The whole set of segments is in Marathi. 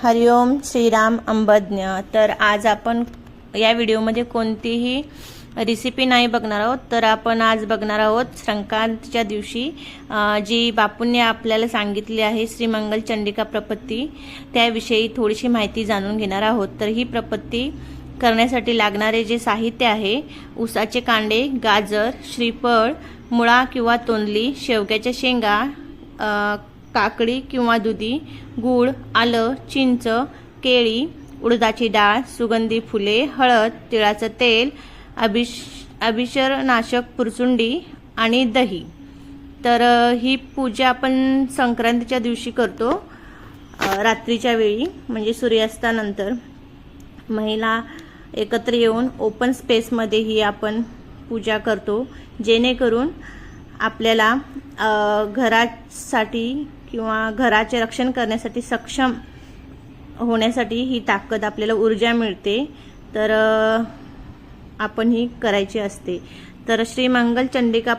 हरिओम श्रीराम अंबज्ञ। तर आज आपण या व्हिडिओमध्ये कोणतीही रेसिपी नाही बघणार आहोत, तर आपण आज बघणार आहोत संक्रांतीच्या दिवशी जी बापूंनी आपल्याला सांगितली आहे श्रीमंगल चंडिका प्रपत्ती, त्याविषयी थोडीशी माहिती जाणून घेणार आहोत। तर ही प्रपत्ती करण्यासाठी लागणारे जे साहित्य आहे, ऊसाचे कांडे, गाजर, श्रीफळ, मुळा किंवा तोंडली, शेवग्याच्या शेंगा, काकडी किंवा दुधी, गूळ, आलं, चिंच, केळी, उडदाची डाळ, सुगंधी फुले, हळद, तिळाचं तेल, अभिशरनाशक पुरचुंडी आणि दही। तर ही पूजा आपण संक्रांतीच्या दिवशी करतो, रात्रीच्या वेळी म्हणजे सूर्यास्तानंतर। महिला एकत्र येऊन ओपन स्पेसमध्ये ही आपण पूजा करतो, जेणेकरून आपल्याला घरासाठी किंवा घराचे रक्षण करण्यासाठी सक्षम होण्यासाठी ही ताकद, आपल्याला ऊर्जा मिळते। तर आपण ही करायची असते। तर श्रीमंगल चंडिका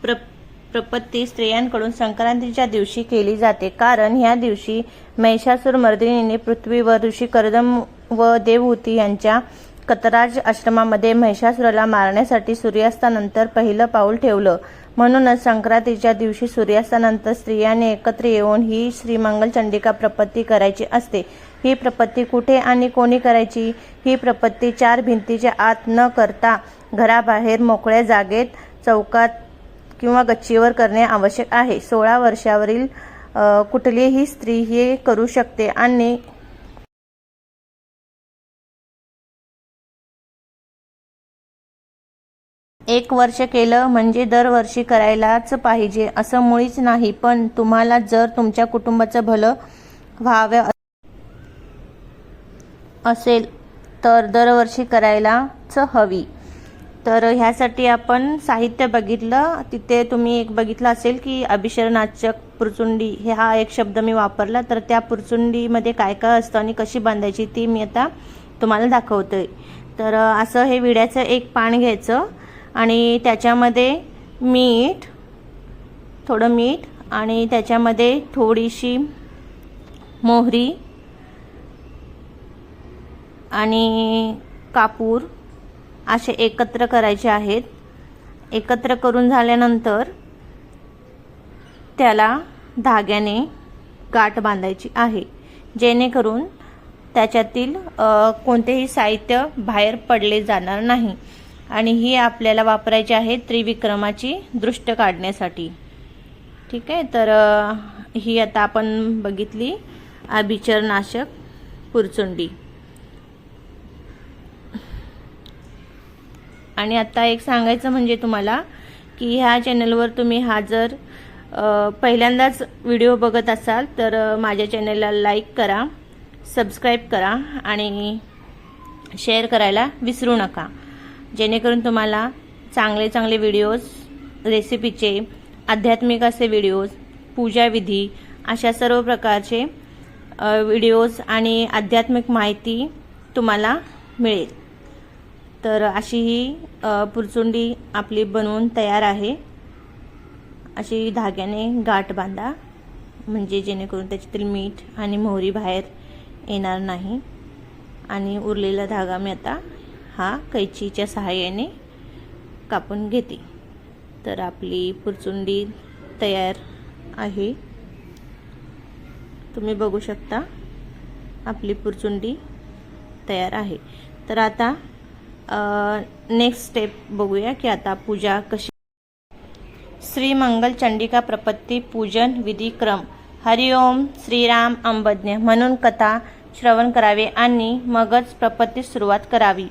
प्रपत्ती स्त्रियांकडून संक्रांतीच्या दिवशी केली जाते, कारण ह्या दिवशी महिषासुर मर्दिनीने पृथ्वीवर ऋषी कर्दम व देवहूती यांच्या कतराज आश्रमामध्ये महिषासुराला मारण्यासाठी सूर्यास्तानंतर पहिलं पाऊल ठेवलं। म्हणूनच संक्रांतीच्या दिवशी सूर्यास्तानंतर स्त्रियांनी एकत्र येऊन ही श्रीमंगल चंडिका प्रपत्ती करायची असते। ही प्रपत्ती कुठे आणि कोणी करायची? ही प्रपत्ती 4 भिंतीच्या आत न करता घराबाहेर मोकळ्या जागेत, चौकात किंवा गच्चीवर करणे आवश्यक आहे। 16 वर्षावरील कुठलीही स्त्री हे करू शकते आणि एक वर्ष केलं म्हणजे दरवर्षी करायलाच पाहिजे असं मुळीच नाही, पण तुम्हाला जर तुमच्या कुटुंबाचं भलं व्हावं असेल तर दरवर्षी करायलाच हवी। तर ह्यासाठी आपण साहित्य बघितलं, तिथे तुम्ही एक बघितलं असेल की अभिशरनाशक पुरचुंडी, हा एक शब्द मी वापरला। तर त्या पुरचुंडीमध्ये काय काय असतं आणि कशी बांधायची ती मी आता तुम्हाला दाखवते। तर असं हे विड्याचं एक पान घ्यायचं आणि त्याच्यामध्ये मीठ, थोडं मीठ आणि त्याच्यामध्ये थोडीशी मोहरी आणि कापूर असे एकत्र करायचे आहेत। एकत्र करून झाल्यानंतर त्याला धाग्याने गाठ बांधायची आहे, जेणेकरून त्याच्यातील कोणतेही साहित्य बाहेर पडले जाणार नाही। आणि ही आपल्याला वापरायची आहे त्रिविक्रमाची दृष्ट काढण्यासाठी। ठीक आहे, तर ही आता आपण बघितली अभिशरनाशक पुरचुंडी। आणि आता एक सांगायचं म्हणजे तुम्हाला की ह्या चॅनलवर तुम्ही हा जर पहिल्यांदाच व्हिडिओ बघत असाल तर माझ्या चॅनलला लाईक करा, सबस्क्राईब करा आणि शेअर करायला विसरू नका, जेणेकरून तुम्हाला चांगले चांगले व्हिडिओज, रेसिपीचे, आध्यात्मिक असे व्हिडिओज, पूजाविधी अशा सर्व प्रकारचे व्हिडिओज आणि आध्यात्मिक माहिती तुम्हाला मिळेल। तर अशी ही पुरचुंडी आपली बनवून तयार आहे। अशी धाग्याने गाठ बांधा, म्हणजे जेणेकरून त्याच्यातील मीठ आणि मोहरी बाहेर येणार नाही। आणि उरलेला धागा मी आता हा कैचीच्या सहाय्याने कापून घेते। तर आपली पुरचुंडी तयार आहे, तुम्ही बघू शकता आपली पुरचुंडी तयार आहे। तर आता नेक्स्ट स्टेप बघूया की आता पूजा कशी। श्रीमंगल चंडिका प्रपत्ती पूजन विधी क्रम। हरिओम श्रीराम अंबज्ञ म्हणून कथा श्रवण करावे आणि मगच प्रपत्तीस सुरुवात करावी।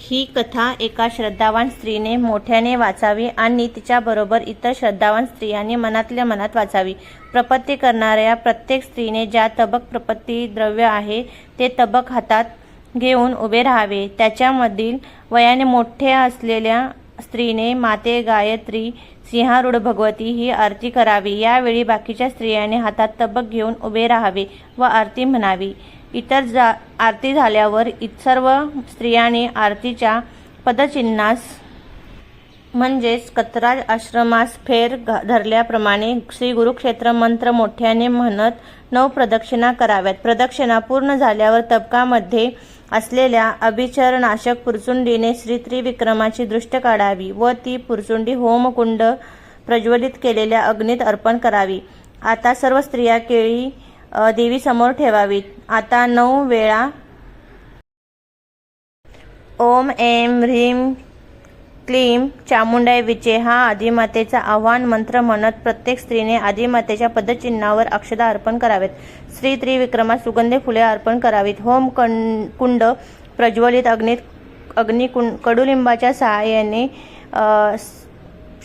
ही कथा एका श्रद्धावान स्त्रीने मोठ्याने वाचावी आणि तिच्याबरोबर इतर श्रद्धावान स्त्रियांनी मनातल्या मनात वाचावी। प्रपत्ती करणाऱ्या प्रत्येक स्त्रीने ज्या तबक प्रपत्ती द्रव्य आहे ते तबक हातात घेऊन उभे राहावे। त्याच्यामधील वयाने मोठे असलेल्या स्त्रीने माते गायत्री, सिंहारूढ भगवती ही आरती करावी। यावेळी बाकीच्या स्त्रियांनी हातात तबक घेऊन उभे राहावे व आरती म्हणावी। आरती झाल्यावर सर्व स्त्रियांनी आरतीच्या पदचिन्हास म्हणजेच कतराज आश्रमास फेर धरल्याप्रमाणे श्री गुरुक्षेत्र मंत्र मोठ्याने म्हणत 9 प्रदक्षिणा कराव्यात. प्रदक्षिणा पूर्ण झाल्यावर तबकामध्ये असलेल्या अभिचरनाशक पुरचुंडीने श्री त्रिविक्रमाची दृष्ट काढावी व ती पुरचुंडी होमकुंड प्रज्वलित केलेल्या अग्नीत अर्पण करावी. आता सर्व स्त्रिया केळी देवीसमोर ठेवावीत. आता 9 वेळा ओम ऐं ह्रीं क्लीं चामुंडाय विचे हा आदिमातेचा आवाहन मंत्र म्हणत प्रत्येक स्त्रीने आदिमातेच्या पदचिन्हावर अक्षता अर्पण करावेत. श्री त्रिविक्रमास सुगंधी फुले अर्पण करावीत. होम कुंड प्रज्वलित अग्नी कडुलिंबाच्या सहाय्याने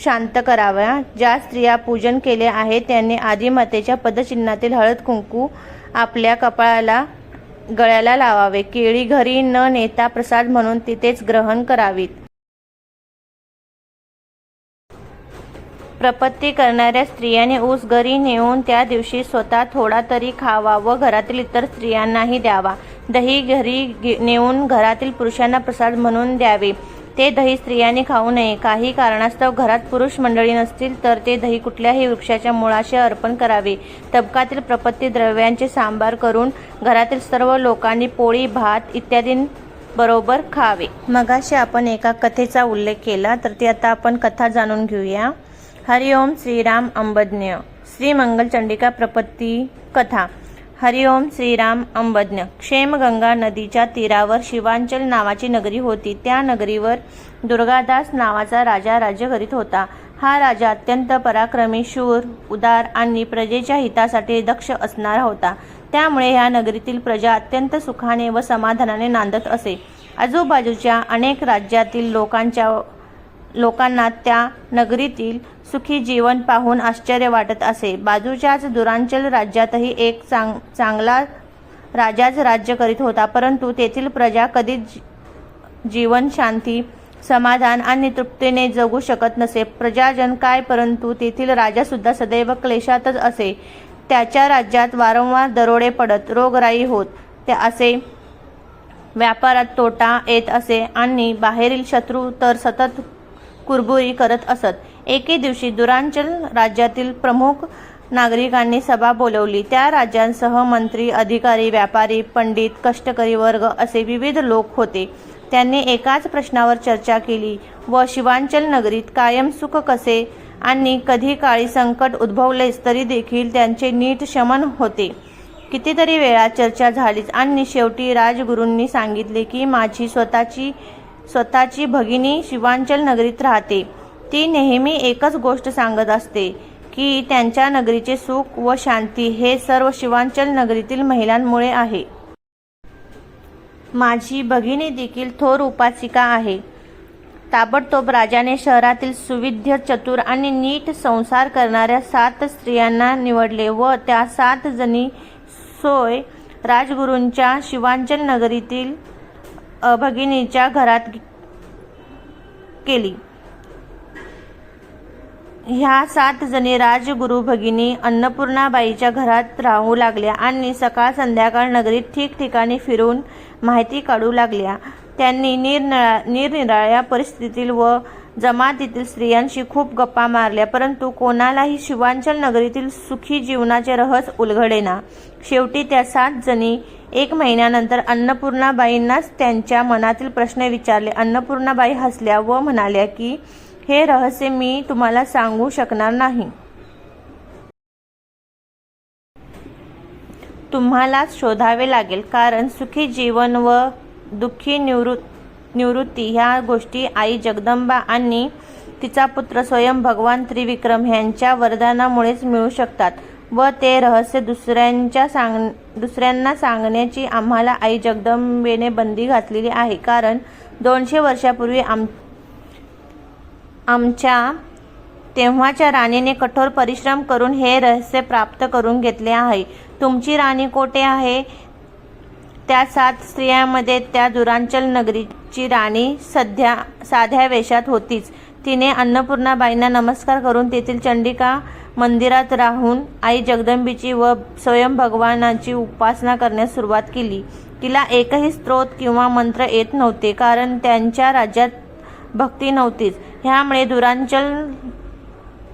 शांत कराव्या. ज्या स्त्रिया पूजन केले आहे त्यांनी आदिमातेच्या पदचिन्हातील हळद कुंकू आपल्या कपाळाला गळ्याला लावावे. केळी घरी न नेता प्रसाद म्हणून तिथेच ग्रहण करावीत. प्रपत्ती करणाऱ्या स्त्रियांनी ऊस घरी नेऊन त्या दिवशी स्वतः थोडा तरी खावा व घरातील इतर स्त्रियांनाही द्यावा. दही घरी नेऊन घरातील पुरुषांना प्रसाद म्हणून द्यावे. ते दही स्त्रियांनी खाऊ नये. काही कारणास्तव घरात पुरुष मंडळी नसतील तर ते दही कुठल्याही वृक्षाच्या मुळाशी अर्पण करावे. तबकातील प्रपत्ती द्रव्यांचे सांबार करून घरातील सर्व लोकांनी पोळी भात इत्यादींबरोबर खावे. मगाशी आपण एका कथेचा उल्लेख केला तर ती आता आपण कथा जाणून घेऊया. हरिओम श्रीराम अंबज्ञ. श्री मंगल चंडिका प्रपत्ती कथा. हरिओम श्रीराम अंबज्ञ. क्षेमगंगा नदीच्या तीरावर शिवांचल नावाची नगरी होती. त्या नगरीवर दुर्गादास नावाचा राजा राज्य करीत होता. हा राजा अत्यंत पराक्रमी, शूर, उदार आणि प्रजेच्या हितासाठी दक्ष असणारा होता. त्यामुळे ह्या नगरीतील प्रजा अत्यंत सुखाने व समाधानाने नांदत असे. आजूबाजूच्या अनेक राज्यातील लोकांना त्या नगरीतील सुखी जीवन पाहून आश्चर्य वाटत असे. बाजूच्याच दुरांचल राज्यातही एक चांगला राजाच राज्य करीत होता, परंतु तेथील प्रजा कधीच जीवन शांती, समाधान आणि तृप्तीने जगू शकत नसे. प्रजाजन काय, परंतु तेथील राजा सुद्धा सदैव क्लेशातच असे. त्याच्या राज्यात वारंवार दरोडे पडत, रोगराई होत असे, व्यापारात तोटा येत असे आणि बाहेरील शत्रू तर सतत कुरबुरी करत असत. एके दिवशी दुरांचल राज्यातील प्रमुख नागरिकांनी सभा बोलवली. त्या राज्यांसह मंत्री, अधिकारी, व्यापारी, पंडित, कष्टकरी वर्ग असे विविध लोक होते. त्यांनी एकाच प्रश्नावर चर्चा केली व शिवांचल नगरीत कायम सुख कसे आणि कधी काळी संकट उद्भवलेच तरी देखील त्यांचे नीट शमन होते. कितीतरी वेळा चर्चा झालीच आणि शेवटी राजगुरूंनी सांगितले की माझी स्वतःची भगिनी शिवांचल नगरीत राहते. ती नेहमी एकच गोष्ट सांगत असते की त्यांच्या नगरीचे सुख व शांती हे सर्व शिवांचल नगरीतील महिलांमुळे आहे. माझी भगिनी देखील थोर उपासिका आहे. ताबडतोब राजाने शहरातील सुविद्य, चतुर आणि नीट संसार करणाऱ्या 7 स्त्रियांना निवडले व त्या 7 जणी सोय राजगुरूंच्या शिवांचल नगरीतील भगिनीच्या घरात केली. ह्या 7 जणी राजगुरू भगिनी अन्नपूर्णाबाईच्या घरात राहू लागल्या आणि सकाळ संध्याकाळ नगरीत ठिकठिकाणी फिरून माहिती काढू लागल्या. त्यांनी निरनिराळ्या परिस्थितीतील व जमातीतील स्त्रियांशी खूप गप्पा मारल्या, परंतु कोणालाही शिवांचल नगरीतील सुखी जीवनाचे रहस्य उलगडेना. शेवटी त्या 7 जणी 1 महिन्यानंतर अन्नपूर्णाबाईंनाच त्यांच्या मनातील प्रश्न विचारले. अन्नपूर्णाबाई हसल्या व म्हणाल्या की हे रहस्य मी तुम्हाला सांगू शकणार नाही. तुम्हालाच शोधावे लागेल, कारण सुखी जीवन व दुःखी निवृत्ती ह्या गोष्टी आई जगदंबा आणि तिचा पुत्र स्वयं भगवान त्रिविक्रम ह्यांच्या वरदानामुळेच मिळू शकतात व ते रहस्य दुसऱ्यांना सांगण्याची आम्हाला आई जगदंबेने बंदी घातलेली आहे. कारण 200 वर्षापूर्वी आमच्या तेव्हाच्या राणीने कठोर परिश्रम करून हे रहस्य प्राप्त करून घेतले आहे. तुमची राणी कोठे आहे? त्या 7 स्त्रियांमध्ये त्या दुरांचल नगरीची राणी साध्या वेशात होतीच. तिने अन्नपूर्णाबाईंना नमस्कार करून तेथील चंडिका मंदिरात राहून आई जगदंबेची व स्वयं भगवानाची उपासना करण्यास सुरुवात केली. तिला एकही स्तोत्र किंवा मंत्र येत नव्हते, कारण त्यांच्या राज्यात भक्ती नव्हतीच. ह्यामुळे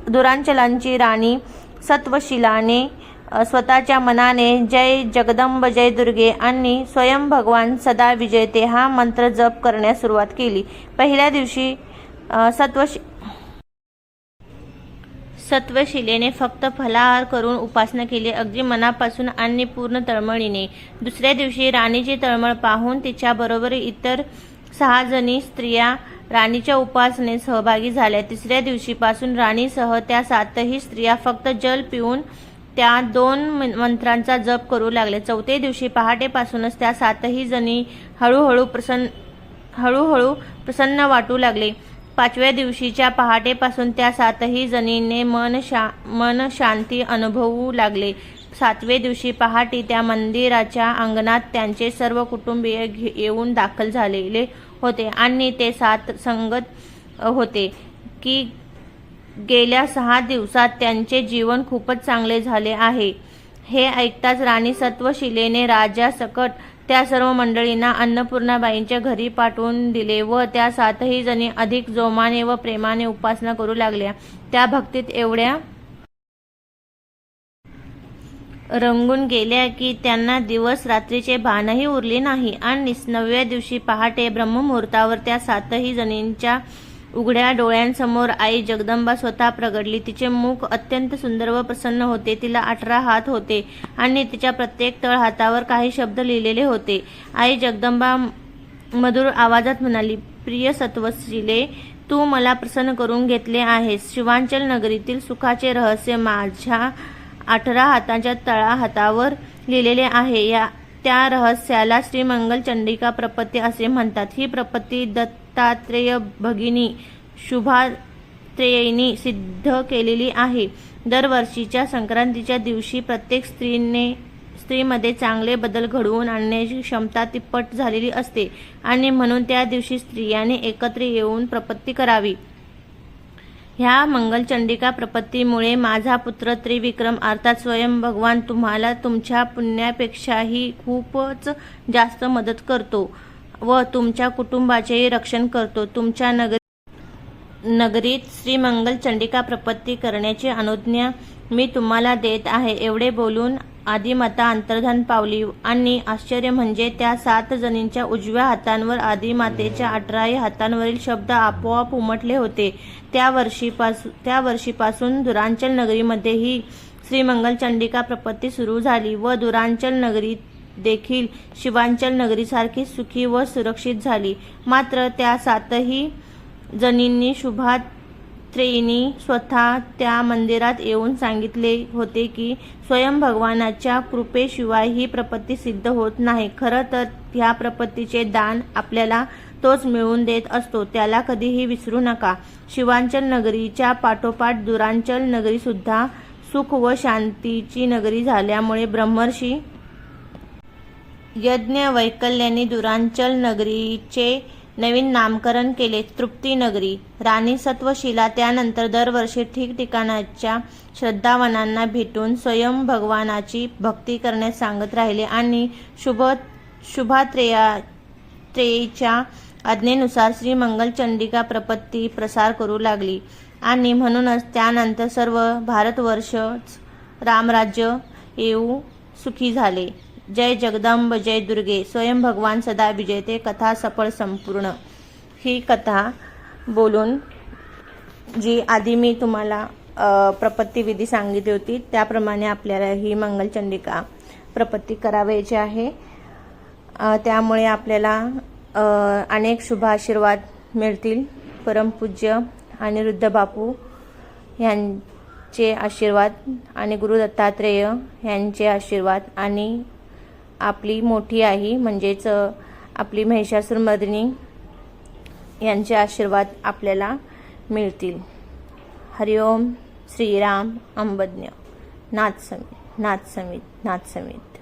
दुरांचलांची राणी सत्वशीलाने स्वतःच्या मनाने जय जगदंब जय दुर्गे आणि स्वयं भगवान सदा विजयते हा मंत्र जप करण्यास सुरुवात केली. पहिल्या दिवशी सत्वशिलेने फक्त फलाहार करून उपासना केली, अगदी मनापासून आणि पूर्ण तळमळीने. दुसऱ्या दिवशी राणीची तळमळ पाहून तिच्याबरोबर इतर 6 जणी स्त्रिया राणीच्या उपासनेत सहभागी झाल्या. तिसऱ्या दिवशीपासून राणीसह त्या 7ही स्त्रिया फक्त जल पिऊन त्या 2 मंत्रांचा जप करू लागल्या. चौथ्या दिवशी पहाटेपासूनच त्या 7ही जणी हळूहळू प्रसन्न वाटू लागले. 5व्या दिवशीच्या पहाटेपासून त्या 7ही जणींनी मन शांती अनुभवू लागले. 7व्या दिवशी पहाटे त्या मंदिराच्या अंगणात त्यांचे सर्व कुटुंबीय येऊन दाखल झालेले होते आणि ते 7 सांगत होते की गेल्या 6 दिवसात त्यांचे जीवन खूपच चांगले झाले आहे. हे ऐकताच राणी सत्वशिलेने राजासकट त्या सर्व मंडळींना अन्नपूर्णाबाईंच्या घरी पाठवून दिले व त्या 7ही जणी अधिक जोमाने व प्रेमाने उपासना करू लागल्या. त्या भक्तीत एवढ्या रंगून गेल्या की त्यांना दिवस रात्रीचे भानही उरले नाही आणि 9व्या दिवशी पहाटे ब्रह्ममुहूर्तावर त्या 7ही जणींच्या उघड्या डोळ्यांसमोर आई जगदंबा स्वतः प्रगटली. तिचे मुख अत्यंत सुंदर व प्रसन्न होते. तिला 18 हात होते आणि तिच्या प्रत्येक तळ हातावर काही शब्द लिहिलेले होते. आई जगदंबा मधुर आवाजात म्हणाली, प्रिय सत्वशीले, तू मला प्रसन्न करून घेतले आहेस. शिवांचल नगरीतील सुखाचे रहस्य माझ्या 18 हातांच्या तळहातावर लिहिलेले आहे. त्या रहस्याला श्रीमंगल चंडिका प्रपत्ती असे म्हणतात. ही प्रपत्ती दत्तात्रेय भगिनी शुभात्रेयींनी सिद्ध केलेली आहे. दरवर्षीच्या संक्रांतीच्या दिवशी प्रत्येक स्त्रीमध्ये चांगले बदल घडवून आणण्याची क्षमता तिप्पट झालेली असते आणि म्हणून त्या दिवशी स्त्रियांनी एकत्र येऊन प्रपत्ती करावी. ह्या मंगलचंडिका प्रपत्तीमुळे माझा पुत्र त्रिविक्रम अर्थात स्वयं भगवान तुम्हाला तुमच्या पुण्यापेक्षाही खूपच जास्त मदत करतो व तुमच्या कुटुंबाचेही रक्षण करतो. तुमच्या नगरीत श्रीमंगलचंडिका प्रपत्ती करण्याची अनुज्ञा मी तुम्हाला देत आहे. एवढे बोलून आदिमाता अंतर्धान पावली आणि आश्चर्य म्हणजे त्या 7 जणींच्या उजव्या हातांवर आदिमातेच्या 18ही हातांवरील शब्द आपोआप उमटले होते. त्या वर्षीपासून दुरांचल नगरीमध्येही श्रीमंगलचंडिका प्रपत्ती सुरू झाली व दुरांचल नगरी देखील शिवांचल नगरीसारखी सुखी व सुरक्षित झाली. मात्र त्या 7ही जणींनी शुभात्रेयींनी स्वतः त्या मंदिरात येऊन सांगितले होते की स्वयं भगवानाच्या कृपेशिवाय ही प्रपत्ती सिद्ध होत नाही. खरं तर ह्या प्रपत्तीचे दान आपल्याला तोच मिळवून देत असतो, त्याला कधीही विसरू नका. शिवांचल नगरीच्या पाठोपाठ दुरांचल नगरी सुद्धा सुख व शांतीची नगरी झाल्यामुळे ब्रह्मर्षी यज्ञ वैकल्यांनी दुरांचल नगरीचे नवीन नामकरण केले तृप्ती नगरी. राणी सत्वशीला त्यानंतर दरवर्षी ठिकठिकाणच्या श्रद्धावानांना भेटून स्वयं भगवानाची भक्ती करण्यास सांगत राहिले आणि शुभात्रेयीच्या आज्ञेनुसार श्रीमंगलचंडिका प्रपत्ती प्रसार करू लागली आणि म्हणूनच त्यानंतर सर्व भारतवर्षच रामराज्य येऊ सुखी झाले. जय जगदंब जय दुर्गे, स्वयं भगवान सदा विजयते. कथा सफळ संपूर्ण. ही कथा बोलून जी आधी मी तुम्हाला प्रपत्ती विधी सांगितली होती त्याप्रमाणे आपल्याला ही मंगलचंडिका प्रपत्ती करावयाची आहे. त्यामुळे आपल्याला अनेक शुभ आशीर्वाद मिळतील. परमपूज्य अनिरुद्ध बापू यांचे आशीर्वाद आणि गुरु दत्तात्रेय यांचे आशीर्वाद आणि आपली मोठी आई म्हणजेच आपली महिषासुरमर्दिनी यांचे आशीर्वाद आपल्याला मिळतील. हरिओम श्रीराम अंबज्ञ नाथ समीत नाथ समीत नाथ समीत.